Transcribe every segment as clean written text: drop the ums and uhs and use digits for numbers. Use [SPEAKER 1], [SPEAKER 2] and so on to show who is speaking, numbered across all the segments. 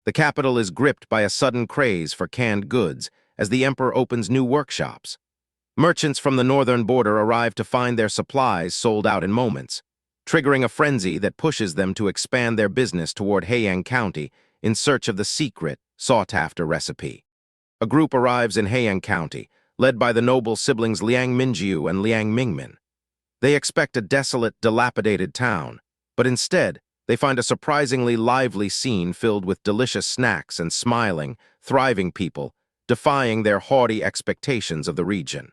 [SPEAKER 1] The capital is gripped by a sudden craze for canned goods as the emperor opens new workshops. Merchants from the northern border arrive to find their supplies sold out in moments, triggering a frenzy that pushes them to expand their business toward Heiyang County in search of the secret, sought-after recipe. A group arrives in Heiyang County, led by the noble siblings Liang Minjiu and Liang Mingmin. They expect a desolate, dilapidated town, but instead, they find a surprisingly lively scene filled with delicious snacks and smiling, thriving people, defying their haughty expectations of the region.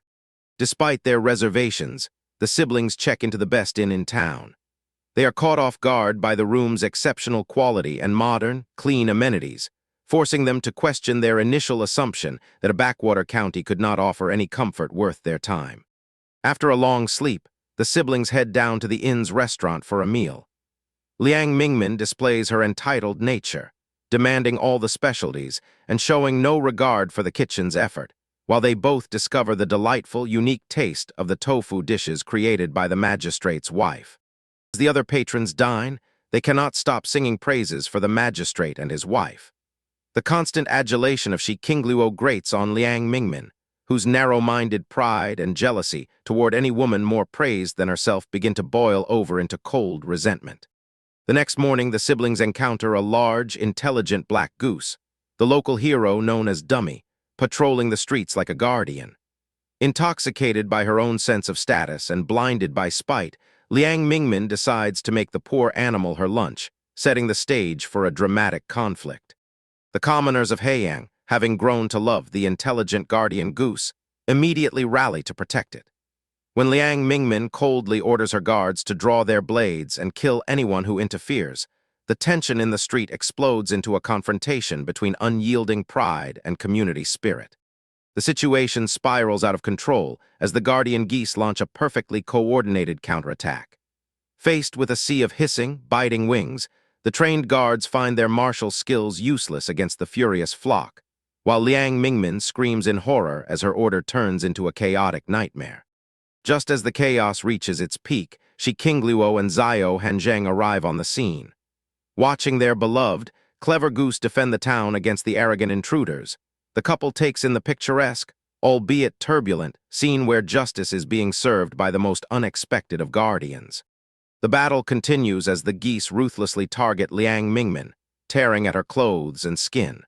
[SPEAKER 1] Despite their reservations, the siblings check into the best inn in town. They are caught off guard by the room's exceptional quality and modern, clean amenities, forcing them to question their initial assumption that a backwater county could not offer any comfort worth their time. After a long sleep, the siblings head down to the inn's restaurant for a meal. Liang Mingmin displays her entitled nature, demanding all the specialties and showing no regard for the kitchen's effort, while they both discover the delightful, unique taste of the tofu dishes created by the magistrate's wife. As the other patrons dine, they cannot stop singing praises for the magistrate and his wife. The constant adulation of Shi Qingluo grates on Liang Mingmin, whose narrow-minded pride and jealousy toward any woman more praised than herself begin to boil over into cold resentment. The next morning, the siblings encounter a large, intelligent black goose, the local hero known as Dummy, patrolling the streets like a guardian. Intoxicated by her own sense of status and blinded by spite, Liang Mingmin decides to make the poor animal her lunch, setting the stage for a dramatic conflict. The commoners of Heiyang, having grown to love the intelligent guardian goose, immediately rally to protect it. When Liang Mingmin coldly orders her guards to draw their blades and kill anyone who interferes, the tension in the street explodes into a confrontation between unyielding pride and community spirit. The situation spirals out of control as the guardian geese launch a perfectly coordinated counterattack. Faced with a sea of hissing, biting wings, the trained guards find their martial skills useless against the furious flock, while Liang Mingmin screams in horror as her order turns into a chaotic nightmare. Just as the chaos reaches its peak, Shi Qingluo and Xiao Hanzheng arrive on the scene. Watching their beloved, clever goose defend the town against the arrogant intruders, the couple takes in the picturesque, albeit turbulent, scene where justice is being served by the most unexpected of guardians. The battle continues as the geese ruthlessly target Liang Mingmin, tearing at her clothes and skin.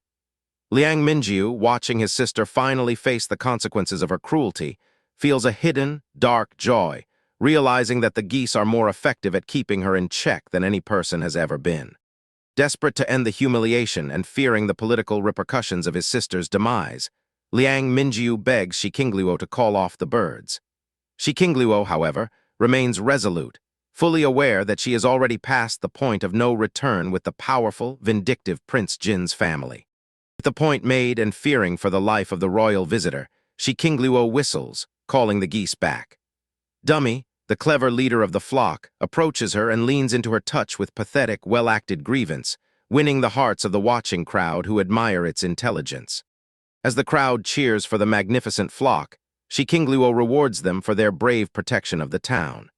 [SPEAKER 1] Liang Minjiu, watching his sister finally face the consequences of her cruelty, feels a hidden, dark joy, realizing that the geese are more effective at keeping her in check than any person has ever been. Desperate to end the humiliation and fearing the political repercussions of his sister's demise, Liang Minjiu begs Shi Qingluo to call off the birds. Shi Qingluo, however, remains resolute, fully aware that she has already passed the point of no return with the powerful, vindictive Prince Jin's family. With the point made and fearing for the life of the royal visitor, Shi Qingluo whistles, calling the geese back. Dummy, the clever leader of the flock, approaches her and leans into her touch with pathetic, well-acted grievance, winning the hearts of the watching crowd who admire its intelligence. As the crowd cheers for the magnificent flock, Shi Qingluo rewards them for their brave protection of the town.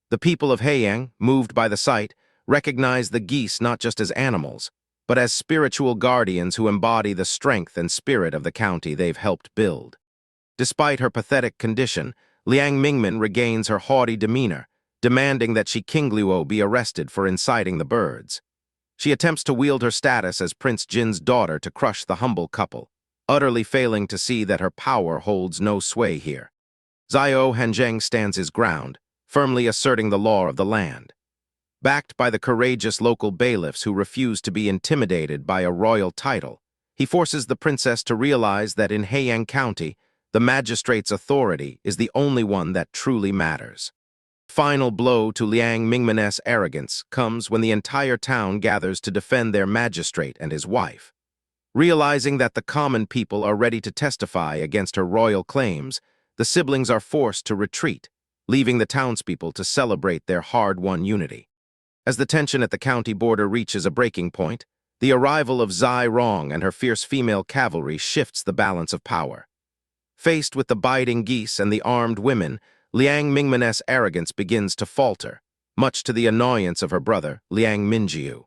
[SPEAKER 1] The people of Heiyang, moved by the sight, recognize the geese not just as animals, but as spiritual guardians who embody the strength and spirit of the county they've helped build. Despite her pathetic condition, Liang Mingmin regains her haughty demeanor, demanding that Shi Qingluo be arrested for inciting the birds. She attempts to wield her status as Prince Jin's daughter to crush the humble couple, utterly failing to see that her power holds no sway here. Xiao Hanzheng stands his ground, firmly asserting the law of the land. Backed by the courageous local bailiffs who refuse to be intimidated by a royal title, he forces the princess to realize that in Heiyang County, the magistrate's authority is the only one that truly matters. Final blow to Liang Mingmin's arrogance comes when the entire town gathers to defend their magistrate and his wife. Realizing that the common people are ready to testify against her royal claims, the siblings are forced to retreat, leaving the townspeople to celebrate their hard-won unity. As the tension at the county border reaches a breaking point, the arrival of Zai Rong and her fierce female cavalry shifts the balance of power. Faced with the biting geese and the armed women, Liang Mingmin's arrogance begins to falter, much to the annoyance of her brother, Liang Minjiu.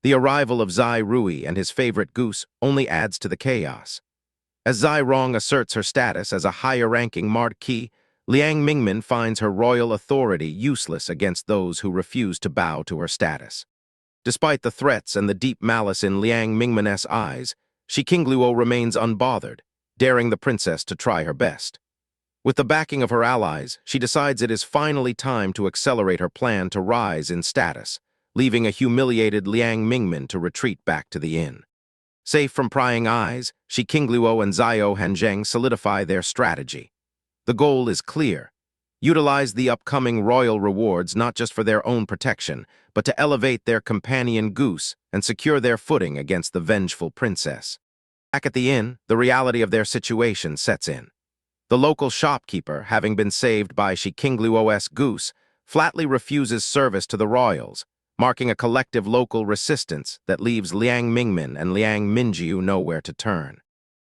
[SPEAKER 1] The arrival of Zai Rui and his favorite goose only adds to the chaos. As Zai Rong asserts her status as a higher-ranking marquis, Liang Mingmen finds her royal authority useless against those who refuse to bow to her status. Despite the threats and the deep malice in Liang Mingmen's eyes, Shi Qingluo remains unbothered, daring the princess to try her best. With the backing of her allies, she decides it is finally time to accelerate her plan to rise in status, leaving a humiliated Liang Mingmen to retreat back to the inn. Safe from prying eyes, Shi Qingluo and Xiao Hanzheng solidify their strategy. The goal is clear. Utilize the upcoming royal rewards not just for their own protection, but to elevate their companion goose and secure their footing against the vengeful princess. Back at the inn, the reality of their situation sets in. The local shopkeeper, having been saved by Shi Qingluo's goose, flatly refuses service to the royals, marking a collective local resistance that leaves Liang Mingmen and Liang Minjiu nowhere to turn.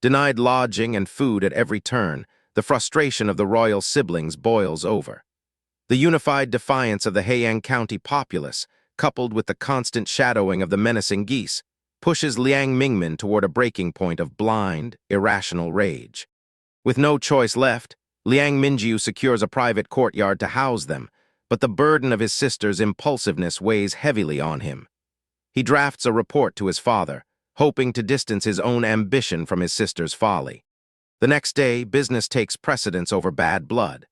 [SPEAKER 1] Denied lodging and food at every turn, the frustration of the royal siblings boils over. The unified defiance of the Heian County populace, coupled with the constant shadowing of the menacing geese, pushes Liang Mingmen toward a breaking point of blind, irrational rage. With no choice left, Liang Minjiu secures a private courtyard to house them, but the burden of his sister's impulsiveness weighs heavily on him. He drafts a report to his father, hoping to distance his own ambition from his sister's folly. The next day, business takes precedence over bad blood.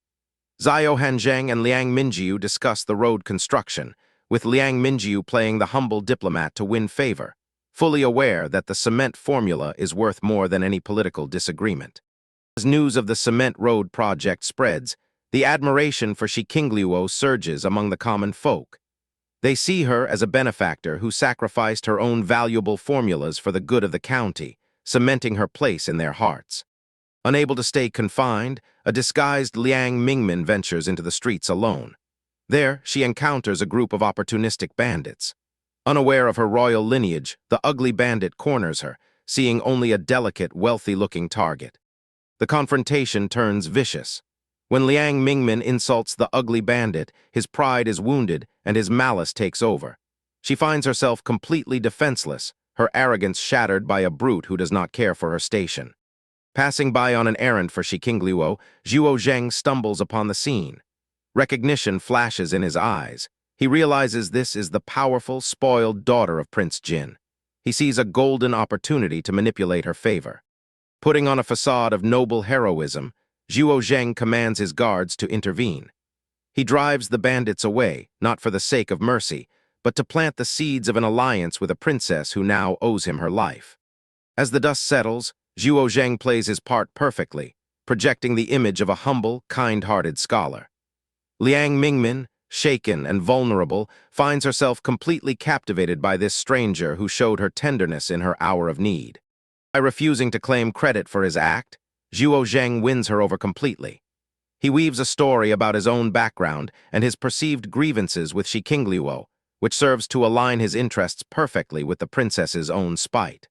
[SPEAKER 1] Xiao Hanzheng and Liang Minjiu discuss the road construction, with Liang Minjiu playing the humble diplomat to win favor, fully aware that the cement formula is worth more than any political disagreement. As news of the cement road project spreads, the admiration for Shi Qingluo surges among the common folk. They see her as a benefactor who sacrificed her own valuable formulas for the good of the county, cementing her place in their hearts. Unable to stay confined, a disguised Liang Mingmen ventures into the streets alone. There, she encounters a group of opportunistic bandits. Unaware of her royal lineage, the ugly bandit corners her, seeing only a delicate, wealthy-looking target. The confrontation turns vicious. When Liang Mingmen insults the ugly bandit, his pride is wounded and his malice takes over. She finds herself completely defenseless, her arrogance shattered by a brute who does not care for her station. Passing by on an errand for Shi Qingluo, Zhuo Zheng stumbles upon the scene. Recognition flashes in his eyes. He realizes this is the powerful, spoiled daughter of Prince Jin. He sees a golden opportunity to manipulate her favor. Putting on a facade of noble heroism, Zhuo Zheng commands his guards to intervene. He drives the bandits away, not for the sake of mercy, but to plant the seeds of an alliance with a princess who now owes him her life. As the dust settles, Zhuo Zheng plays his part perfectly, projecting the image of a humble, kind-hearted scholar. Liang Mingmen, shaken and vulnerable, finds herself completely captivated by this stranger who showed her tenderness in her hour of need. By refusing to claim credit for his act, Zhuo Zheng wins her over completely. He weaves a story about his own background and his perceived grievances with Shi Qingluo, which serves to align his interests perfectly with the princess's own spite.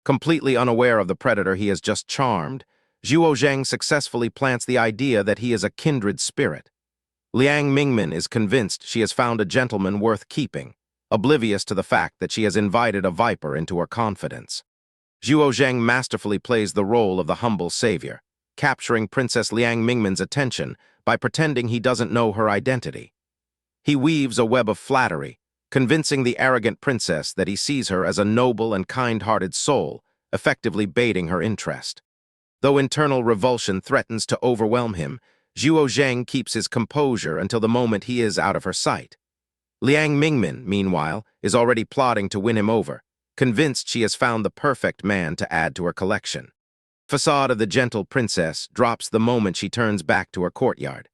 [SPEAKER 1] Completely unaware of the predator he has just charmed, Zhuo Zheng successfully plants the idea that he is a kindred spirit. Liang Mingmen is convinced she has found a gentleman worth keeping, oblivious to the fact that she has invited a viper into her confidence. Zhuo Zheng masterfully plays the role of the humble savior, capturing Princess Liang Mingmen's attention by pretending he doesn't know her identity. He weaves a web of flattery, convincing the arrogant princess that he sees her as a noble and kind-hearted soul, effectively baiting her interest. Though internal revulsion threatens to overwhelm him, Zhuo Zheng keeps his composure until the moment he is out of her sight. Liang Mingmen, meanwhile, is already plotting to win him over, convinced she has found the perfect man to add to her collection. The facade of the gentle princess drops the moment she turns back to her courtyard.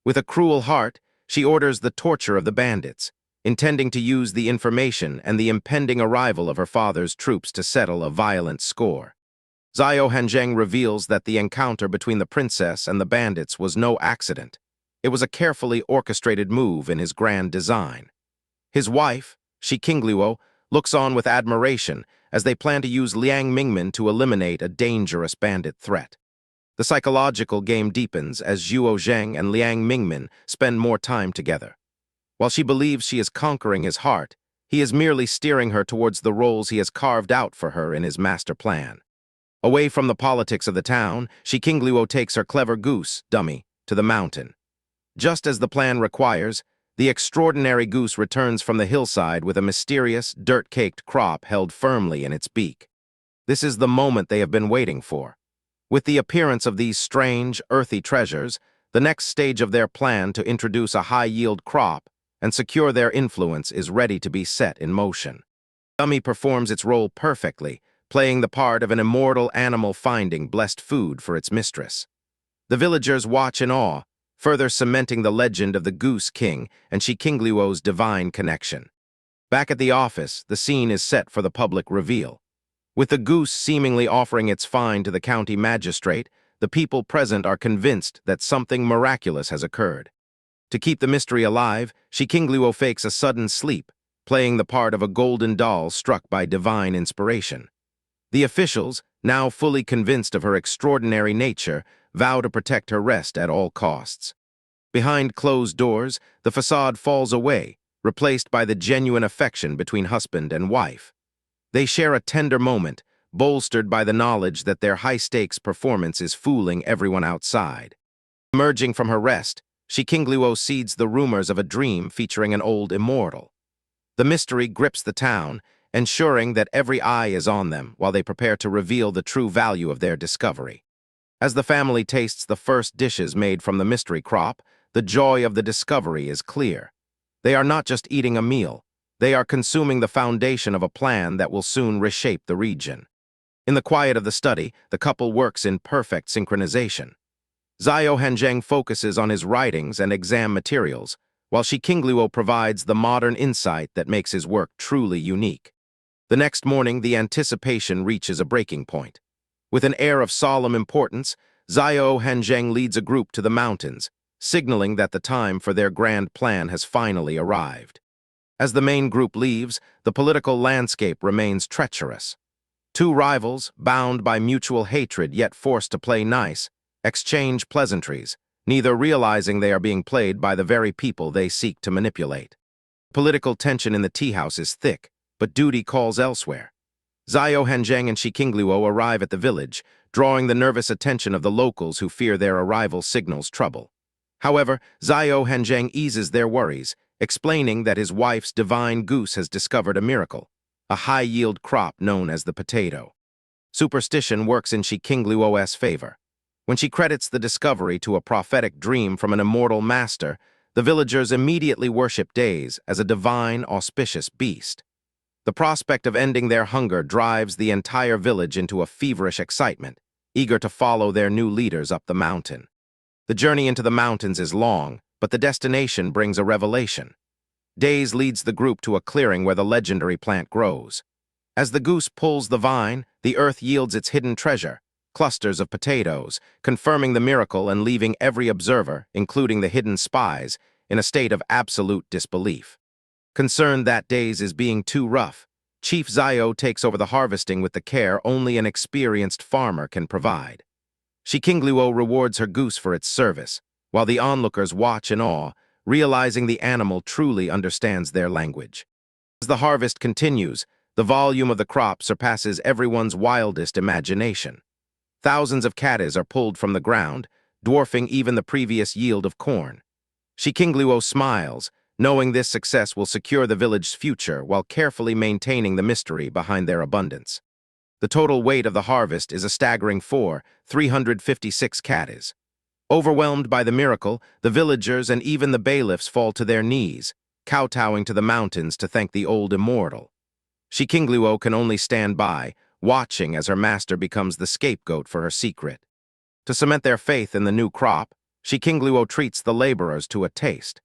[SPEAKER 1] With a cruel heart, she orders the torture of the bandits, intending to use the information and the impending arrival of her father's troops to settle a violent score. Xiao Hanzheng reveals that the encounter between the princess and the bandits was no accident. It was a carefully orchestrated move in his grand design. His wife, Shi Qingluo, looks on with admiration as they plan to use Liang Mingmen to eliminate a dangerous bandit threat. The psychological game deepens as Zhuo Zheng and Liang Mingmen spend more time together. While she believes she is conquering his heart, He is merely steering her towards the roles he has carved out for her in his master plan. Away from the politics of the town, Shi Qingluo takes her clever goose, dummy, to the mountain. Just as the plan requires, the extraordinary goose returns from the hillside with a mysterious, dirt-caked crop held firmly in its beak. This is the moment they have been waiting for. With the appearance of these strange, earthy treasures, the next stage of their plan to introduce a high-yield crop and secure their influence is ready to be set in motion. Dummy performs its role perfectly, playing the part of an immortal animal finding blessed food for its mistress. The villagers watch in awe, further cementing the legend of the Goose King and Shi Qingluo's divine connection. Back at the office, the scene is set for the public reveal. With the goose seemingly offering its fine to the county magistrate, the people present are convinced that something miraculous has occurred. To keep the mystery alive, Shi Qingluo fakes a sudden sleep, playing the part of a golden doll struck by divine inspiration. The officials, now fully convinced of her extraordinary nature, vow to protect her rest at all costs. Behind closed doors, the facade falls away, replaced by the genuine affection between husband and wife. They share a tender moment, bolstered by the knowledge that their high-stakes performance is fooling everyone outside. Emerging from her rest, Shi Qingluo seeds the rumors of a dream featuring an old immortal. The mystery grips the town, ensuring that every eye is on them while they prepare to reveal the true value of their discovery. As the family tastes the first dishes made from the mystery crop, the joy of the discovery is clear. They are not just eating a meal, they are consuming the foundation of a plan that will soon reshape the region. In the quiet of the study, the couple works in perfect synchronization. Xiao Hanzheng focuses on his writings and exam materials, while Shi Qingluo provides the modern insight that makes his work truly unique. The next morning, the anticipation reaches a breaking point. With an air of solemn importance, Xiao Hanzheng leads a group to the mountains, signaling that the time for their grand plan has finally arrived. As the main group leaves, the political landscape remains treacherous. Two rivals, bound by mutual hatred yet forced to play nice, exchange pleasantries, neither realizing they are being played by the very people they seek to manipulate. Political tension in the tea house is thick, but duty calls elsewhere. Xiao Hanzheng and Shi Qingluo arrive at the village, drawing the nervous attention of the locals who fear their arrival signals trouble. However, Xiao Hanzheng eases their worries, explaining that his wife's divine goose has discovered a miracle, a high-yield crop known as the potato. Superstition works in Shi Qingluo's favor. When she credits the discovery to a prophetic dream from an immortal master, the villagers immediately worship Days as a divine, auspicious beast. The prospect of ending their hunger drives the entire village into a feverish excitement, eager to follow their new leaders up the mountain. The journey into the mountains is long, but the destination brings a revelation. Days leads the group to a clearing where the legendary plant grows. As the goose pulls the vine, the earth yields its hidden treasure, clusters of potatoes, confirming the miracle and leaving every observer, including the hidden spies, in a state of absolute disbelief. Concerned that Days is being too rough, Chief Xiao takes over the harvesting with the care only an experienced farmer can provide. Shi Qingluo rewards her goose for its service, while the onlookers watch in awe, realizing the animal truly understands their language. As the harvest continues, the volume of the crop surpasses everyone's wildest imagination. Thousands of caddis are pulled from the ground, dwarfing even the previous yield of corn. Shi Qingluo smiles, knowing this success will secure the village's future while carefully maintaining the mystery behind their abundance. The total weight of the harvest is a staggering 356 caddis. Overwhelmed by the miracle, the villagers and even the bailiffs fall to their knees, kowtowing to the mountains to thank the old immortal. Shi Qingluo can only stand by, watching as her master becomes the scapegoat for her secret. To cement their faith in the new crop, Shi Qingluo treats the laborers to a taste.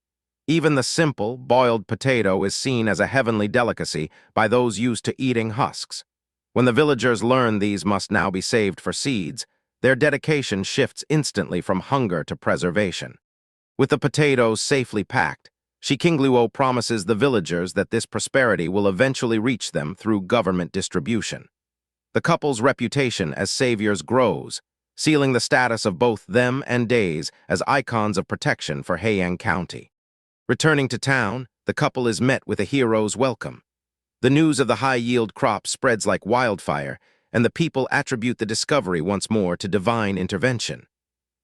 [SPEAKER 1] Even the simple, boiled potato is seen as a heavenly delicacy by those used to eating husks. When the villagers learn these must now be saved for seeds, their dedication shifts instantly from hunger to preservation. With the potatoes safely packed, Shi Qingluo promises the villagers that this prosperity will eventually reach them through government distribution. The couple's reputation as saviors grows, sealing the status of both them and Days as icons of protection for Heiyang County. Returning to town, the couple is met with a hero's welcome. The news of the high-yield crop spreads like wildfire, and the people attribute the discovery once more to divine intervention.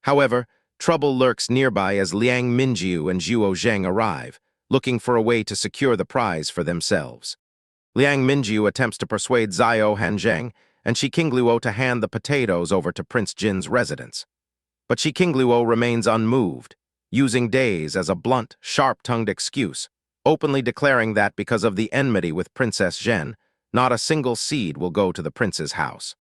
[SPEAKER 1] However, trouble lurks nearby as Liang Mingjiu and Zhuo Zheng arrive, looking for a way to secure the prize for themselves. Liang Mingjiu attempts to persuade Xiao Hanzheng and Shi Qingluo to hand the potatoes over to Prince Jin's residence. But Shi Qingluo remains unmoved, using days as a blunt, sharp-tongued excuse, openly declaring that because of the enmity with Princess Zhen, not a single seed will go to the prince's house.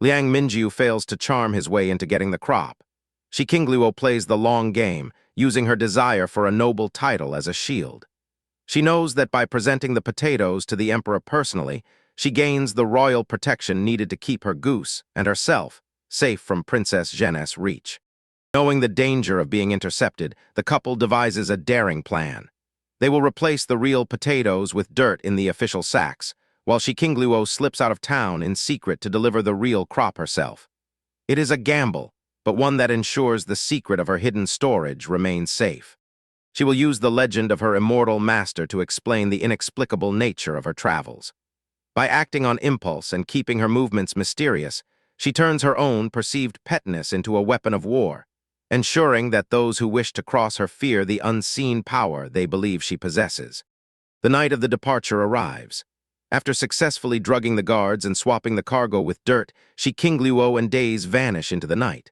[SPEAKER 1] Liang Mingjiu fails to charm his way into getting the crop. Shi Qingluo plays the long game, using her desire for a noble title as a shield. She knows that by presenting the potatoes to the emperor personally, she gains the royal protection needed to keep her goose and herself safe from Princess Zhen's reach. Knowing the danger of being intercepted, the couple devises a daring plan. They will replace the real potatoes with dirt in the official sacks, while Shi Qingluo slips out of town in secret to deliver the real crop herself. It is a gamble, but one that ensures the secret of her hidden storage remains safe. She will use the legend of her immortal master to explain the inexplicable nature of her travels. By acting on impulse and keeping her movements mysterious, she turns her own perceived petness into a weapon of war, ensuring that those who wish to cross her fear the unseen power they believe she possesses. The night of the departure arrives. After successfully drugging the guards and swapping the cargo with dirt, Shi Qingluo and Days vanish into the night.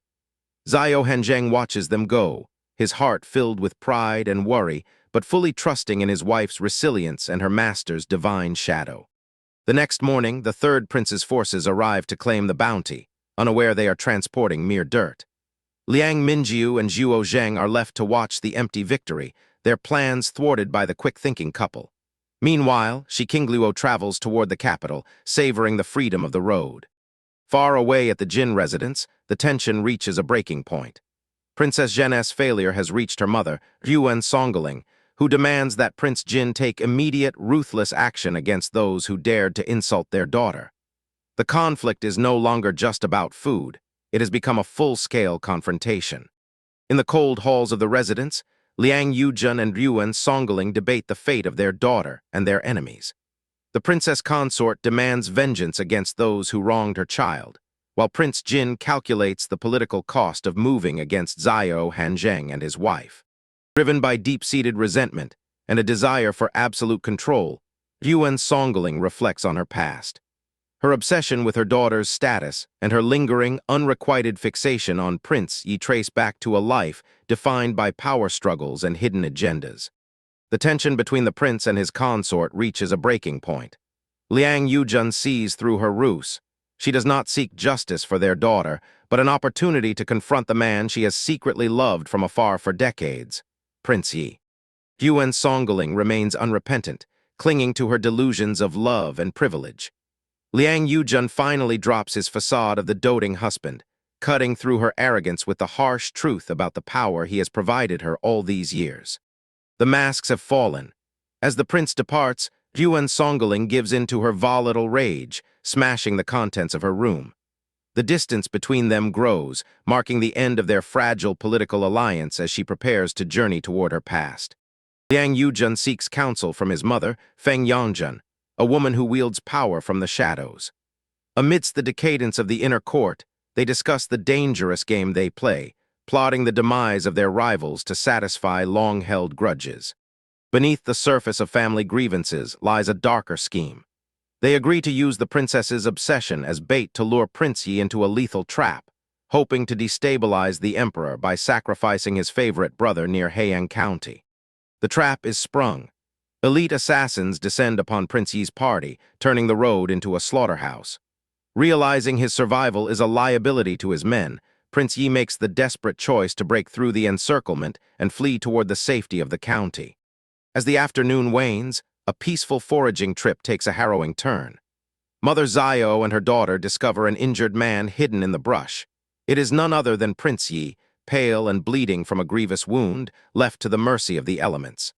[SPEAKER 1] Xiao Hanzheng watches them go, his heart filled with pride and worry, but fully trusting in his wife's resilience and her master's divine shadow. The next morning, the third prince's forces arrive to claim the bounty, unaware they are transporting mere dirt. Liang Mingjiu and Zhuo Zheng are left to watch the empty victory, their plans thwarted by the quick-thinking couple. Meanwhile, Shi Qingluo travels toward the capital, savoring the freedom of the road. Far away at the Jin residence, the tension reaches a breaking point. Princess Zhen's failure has reached her mother, Yuan Songling, who demands that Prince Jin take immediate, ruthless action against those who dared to insult their daughter. The conflict is no longer just about food. It has become a full-scale confrontation. In the cold halls of the residence, Liang Yuzhen and Yuan Songling debate the fate of their daughter and their enemies. The princess consort demands vengeance against those who wronged her child, while Prince Jin calculates the political cost of moving against Xiao Hanzheng and his wife. Driven by deep-seated resentment and a desire for absolute control, Yuan Songling reflects on her past. Her obsession with her daughter's status and her lingering, unrequited fixation on Prince Yi trace back to a life defined by power struggles and hidden agendas. The tension between the prince and his consort reaches a breaking point. Liang Yuzhen sees through her ruse. She does not seek justice for their daughter, but an opportunity to confront the man she has secretly loved from afar for decades, Prince Yi. Yuan Songling remains unrepentant, clinging to her delusions of love and privilege. Liang Yuzhen finally drops his facade of the doting husband, cutting through her arrogance with the harsh truth about the power he has provided her all these years. The masks have fallen. As the prince departs, Yuan Songling gives in to her volatile rage, smashing the contents of her room. The distance between them grows, marking the end of their fragile political alliance as she prepares to journey toward her past. Liang Yuzhen seeks counsel from his mother, Feng Yongzhen, a woman who wields power from the shadows. Amidst the decadence of the inner court, they discuss the dangerous game they play, plotting the demise of their rivals to satisfy long-held grudges. Beneath the surface of family grievances lies a darker scheme. They agree to use the princess's obsession as bait to lure Prince Yi into a lethal trap, hoping to destabilize the emperor by sacrificing his favorite brother near Heian County. The trap is sprung. Elite assassins descend upon Prince Yi's party, turning the road into a slaughterhouse. Realizing his survival is a liability to his men, Prince Yi makes the desperate choice to break through the encirclement and flee toward the safety of the county. As the afternoon wanes, a peaceful foraging trip takes a harrowing turn. Mother Xiao and her daughter discover an injured man hidden in the brush. It is none other than Prince Yi, pale and bleeding from a grievous wound, left to the mercy of the elements.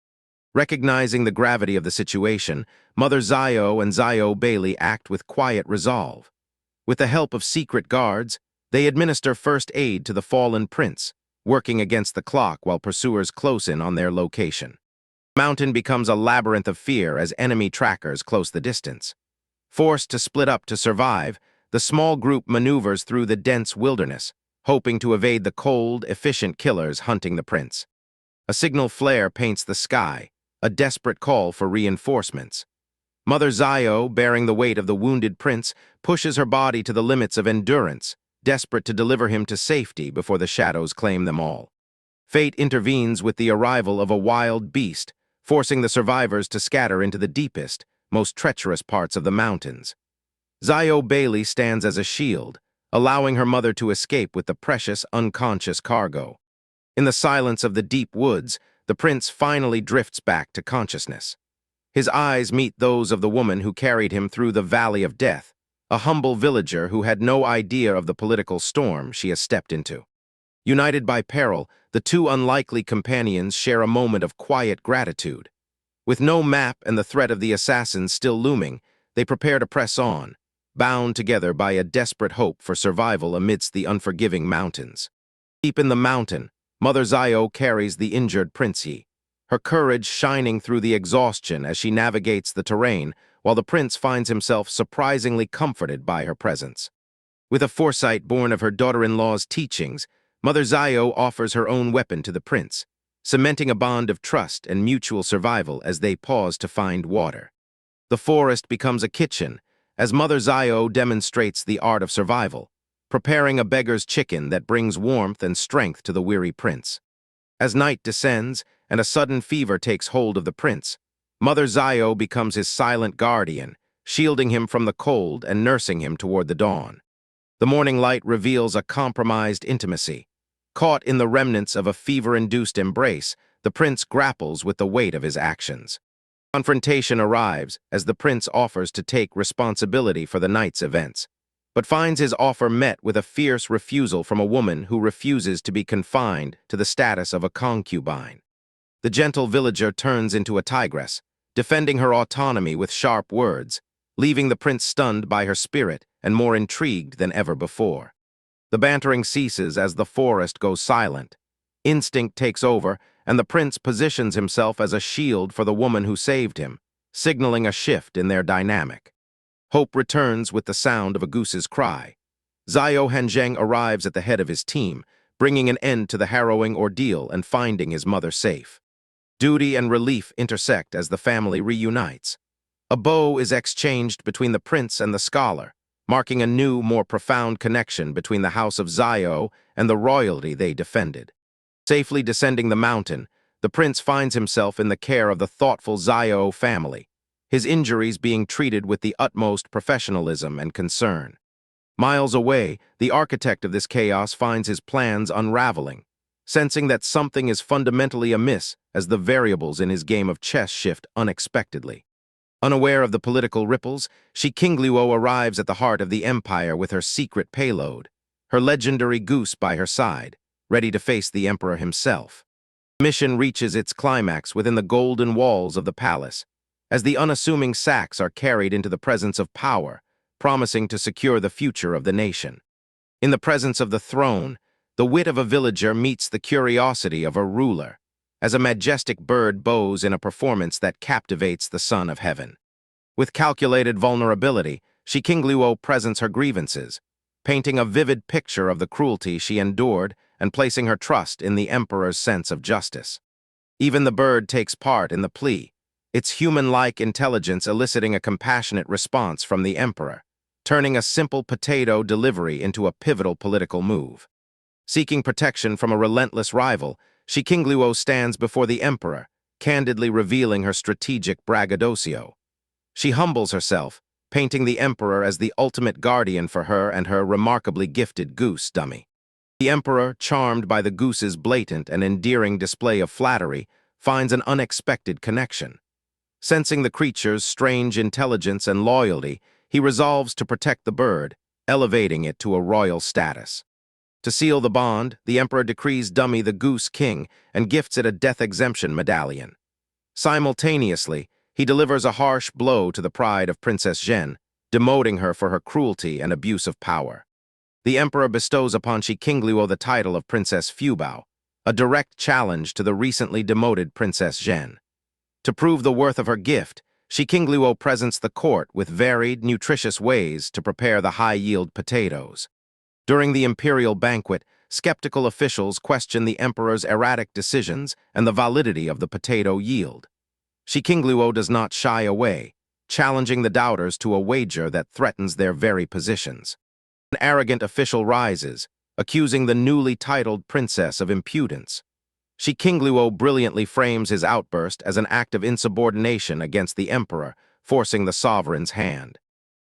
[SPEAKER 1] Recognizing the gravity of the situation, Mother Xiao and Xiao Bailey act with quiet resolve. With the help of secret guards, they administer first aid to the fallen prince, working against the clock while pursuers close in on their location. The mountain becomes a labyrinth of fear as enemy trackers close the distance. Forced to split up to survive, the small group maneuvers through the dense wilderness, hoping to evade the cold, efficient killers hunting the prince. A signal flare paints the sky, a desperate call for reinforcements. Mother Zio, bearing the weight of the wounded prince, pushes her body to the limits of endurance, desperate to deliver him to safety before the shadows claim them all. Fate intervenes with the arrival of a wild beast, forcing the survivors to scatter into the deepest, most treacherous parts of the mountains. Zio Bailey stands as a shield, allowing her mother to escape with the precious, unconscious cargo. In the silence of the deep woods, the prince finally drifts back to consciousness. His eyes meet those of the woman who carried him through the valley of death, a humble villager who had no idea of the political storm she has stepped into. United by peril, the two unlikely companions share a moment of quiet gratitude. With no map and the threat of the assassins still looming, they prepare to press on, bound together by a desperate hope for survival amidst the unforgiving mountains. Deep in the mountain, Mother Zio carries the injured Princey, her courage shining through the exhaustion as she navigates the terrain, while the prince finds himself surprisingly comforted by her presence. With a foresight born of her daughter-in-law's teachings, Mother Zio offers her own weapon to the prince, cementing a bond of trust and mutual survival as they pause to find water. The forest becomes a kitchen, as Mother Zio demonstrates the art of survival, preparing a beggar's chicken that brings warmth and strength to the weary prince. As night descends and a sudden fever takes hold of the prince, Mother Zio becomes his silent guardian, shielding him from the cold and nursing him toward the dawn. The morning light reveals a compromised intimacy. Caught in the remnants of a fever-induced embrace, the prince grapples with the weight of his actions. Confrontation arrives as the prince offers to take responsibility for the night's events, but finds his offer met with a fierce refusal from a woman who refuses to be confined to the status of a concubine. The gentle villager turns into a tigress, defending her autonomy with sharp words, leaving the prince stunned by her spirit and more intrigued than ever before. The bantering ceases as the forest goes silent. Instinct takes over, and the prince positions himself as a shield for the woman who saved him, signaling a shift in their dynamic. Hope returns with the sound of a goose's cry. Xiao Hanzheng arrives at the head of his team, bringing an end to the harrowing ordeal and finding his mother safe. Duty and relief intersect as the family reunites. A bow is exchanged between the prince and the scholar, marking a new, more profound connection between the house of Xiao and the royalty they defended. Safely descending the mountain, the prince finds himself in the care of the thoughtful Xiao family, his injuries being treated with the utmost professionalism and concern. Miles away, the architect of this chaos finds his plans unraveling, sensing that something is fundamentally amiss as the variables in his game of chess shift unexpectedly. Unaware of the political ripples, Shi Qingluo arrives at the heart of the empire with her secret payload, her legendary goose by her side, ready to face the emperor himself. The mission reaches its climax within the golden walls of the palace, as the unassuming sacks are carried into the presence of power, promising to secure the future of the nation. In the presence of the throne, the wit of a villager meets the curiosity of a ruler, as a majestic bird bows in a performance that captivates the son of heaven. With calculated vulnerability, Shi Qingluo presents her grievances, painting a vivid picture of the cruelty she endured and placing her trust in the emperor's sense of justice. Even the bird takes part in the plea, its human-like intelligence eliciting a compassionate response from the emperor, turning a simple potato delivery into a pivotal political move. Seeking protection from a relentless rival, Shi Qingluo stands before the emperor, candidly revealing her strategic braggadocio. She humbles herself, painting the emperor as the ultimate guardian for her and her remarkably gifted goose dummy. The emperor, charmed by the goose's blatant and endearing display of flattery, finds an unexpected connection. Sensing the creature's strange intelligence and loyalty, he resolves to protect the bird, elevating it to a royal status. To seal the bond, the emperor decrees Dummy the Goose King and gifts it a death exemption medallion. Simultaneously, he delivers a harsh blow to the pride of Princess Zhen, demoting her for her cruelty and abuse of power. The emperor bestows upon Shi Qingluo the title of Princess Fubao, a direct challenge to the recently demoted Princess Zhen. To prove the worth of her gift, Shi Qingluo presents the court with varied, nutritious ways to prepare the high-yield potatoes. During the imperial banquet, skeptical officials question the emperor's erratic decisions and the validity of the potato yield. Shi Qingluo does not shy away, challenging the doubters to a wager that threatens their very positions. An arrogant official rises, accusing the newly titled princess of impudence. Shi Qingluo brilliantly frames his outburst as an act of insubordination against the emperor, forcing the sovereign's hand.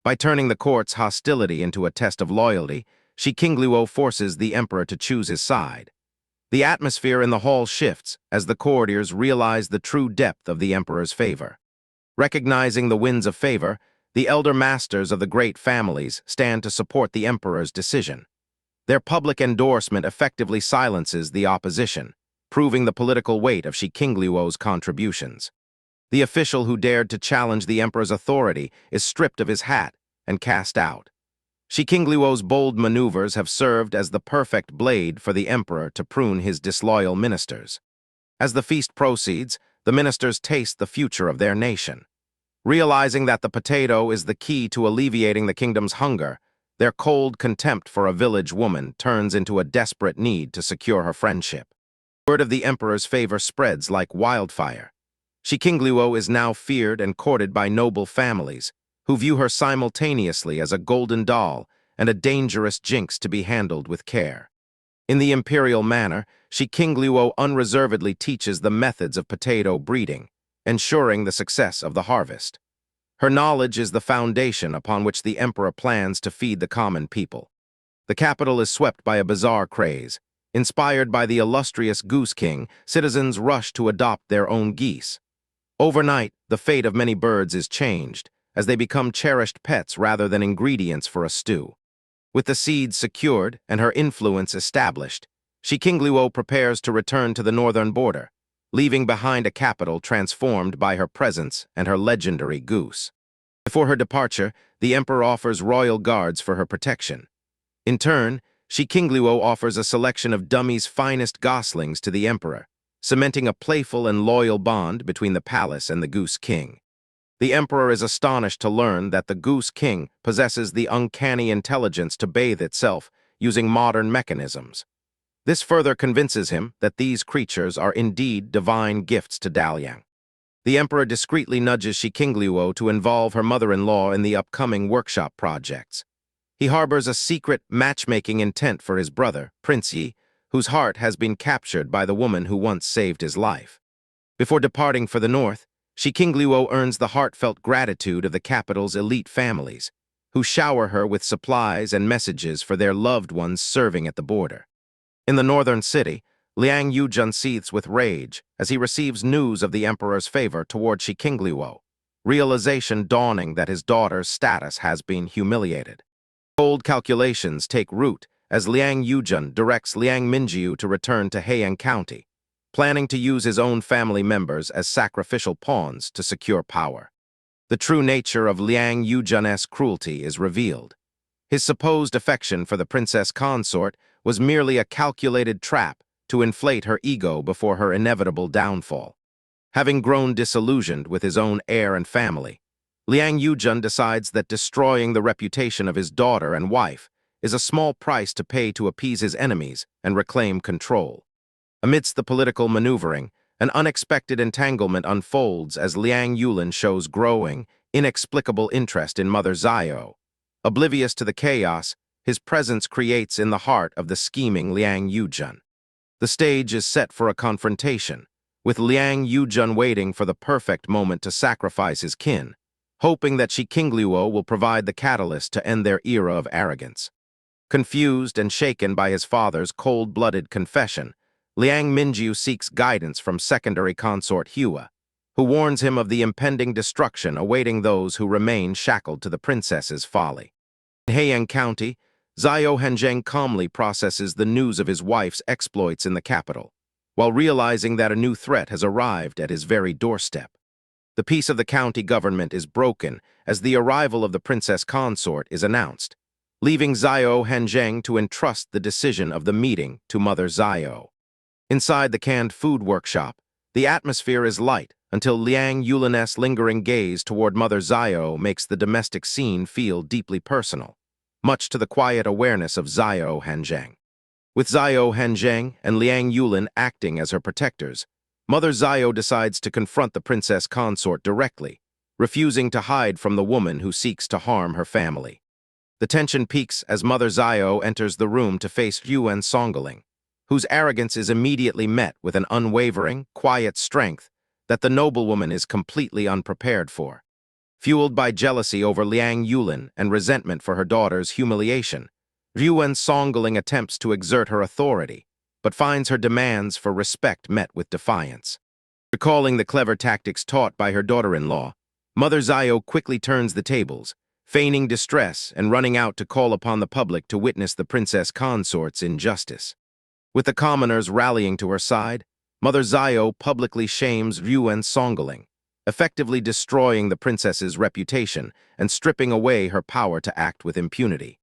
[SPEAKER 1] By turning the court's hostility into a test of loyalty, Shi Qingluo forces the emperor to choose his side. The atmosphere in the hall shifts as the courtiers realize the true depth of the emperor's favor. Recognizing the winds of favor, the elder masters of the great families stand to support the emperor's decision. Their public endorsement effectively silences the opposition, proving the political weight of Shi Qingluo's contributions. The official who dared to challenge the emperor's authority is stripped of his hat and cast out. Shi Qingluo's bold maneuvers have served as the perfect blade for the emperor to prune his disloyal ministers. As the feast proceeds, the ministers taste the future of their nation. Realizing that the potato is the key to alleviating the kingdom's hunger, their cold contempt for a village woman turns into a desperate need to secure her friendship. Word of the emperor's favor spreads like wildfire. Shi Qingluo is now feared and courted by noble families, who view her simultaneously as a golden doll and a dangerous jinx to be handled with care. In the imperial manner, Shi Qingluo unreservedly teaches the methods of potato breeding, ensuring the success of the harvest. Her knowledge is the foundation upon which the emperor plans to feed the common people. The capital is swept by a bizarre craze. Inspired by the illustrious Goose King, citizens rush to adopt their own geese. Overnight, the fate of many birds is changed, as they become cherished pets rather than ingredients for a stew. With the seeds secured and her influence established, Shi Qingluo prepares to return to the northern border, leaving behind a capital transformed by her presence and her legendary goose. Before her departure, the emperor offers royal guards for her protection. In turn, Shi Qingluo offers a selection of Dummy's finest goslings to the emperor, cementing a playful and loyal bond between the palace and the Goose King. The emperor is astonished to learn that the Goose King possesses the uncanny intelligence to bathe itself using modern mechanisms. This further convinces him that these creatures are indeed divine gifts to Daliang. The emperor discreetly nudges Shi Qingluo to involve her mother-in-law in the upcoming workshop projects. He harbors a secret matchmaking intent for his brother, Prince Yi, whose heart has been captured by the woman who once saved his life. Before departing for the north, Shi Qingluo earns the heartfelt gratitude of the capital's elite families, who shower her with supplies and messages for their loved ones serving at the border. In the northern city, Liang Yuzhen seethes with rage as he receives news of the emperor's favor toward Shi Qingluo, realization dawning that his daughter's status has been humiliated. Bold calculations take root as Liang Yuzhen directs Liang Minjiu to return to Heiyang County, planning to use his own family members as sacrificial pawns to secure power. The true nature of Liang Yuzhen's cruelty is revealed. His supposed affection for the princess consort was merely a calculated trap to inflate her ego before her inevitable downfall. Having grown disillusioned with his own heir and family, Liang Yuzhen decides that destroying the reputation of his daughter and wife is a small price to pay to appease his enemies and reclaim control. Amidst the political maneuvering, an unexpected entanglement unfolds as Liang Yulin shows growing, inexplicable interest in Mother Zhao. Oblivious to the chaos, his presence creates in the heart of the scheming Liang Yuzhen. The stage is set for a confrontation, with Liang Yuzhen waiting for the perfect moment to sacrifice his kin, hoping that Shi Qingluo will provide the catalyst to end their era of arrogance. Confused and shaken by his father's cold-blooded confession, Liang Minjiu seeks guidance from secondary consort Hua, who warns him of the impending destruction awaiting those who remain shackled to the princess's folly. In Heiyang County, Xiao Hanzheng calmly processes the news of his wife's exploits in the capital, while realizing that a new threat has arrived at his very doorstep. The peace of the county government is broken as the arrival of the princess consort is announced, leaving Xiao Hanzheng to entrust the decision of the meeting to Mother Xiao. Inside the canned food workshop, the atmosphere is light, until Liang Yulin's lingering gaze toward Mother Zhao makes the domestic scene feel deeply personal, much to the quiet awareness of Xiao Hanzheng. With Xiao Hanzheng and Liang Yulin acting as her protectors, Mother Xiao decides to confront the princess consort directly, refusing to hide from the woman who seeks to harm her family. The tension peaks as Mother Xiao enters the room to face Yuan Songling, whose arrogance is immediately met with an unwavering, quiet strength that the noblewoman is completely unprepared for. Fueled by jealousy over Liang Yulin and resentment for her daughter's humiliation, Yuan Songling attempts to exert her authority, but finds her demands for respect met with defiance. Recalling the clever tactics taught by her daughter-in-law, Mother Xiao quickly turns the tables, feigning distress and running out to call upon the public to witness the princess consort's injustice. With the commoners rallying to her side, Mother Xiao publicly shames Yuan Songling, effectively destroying the princess's reputation and stripping away her power to act with impunity.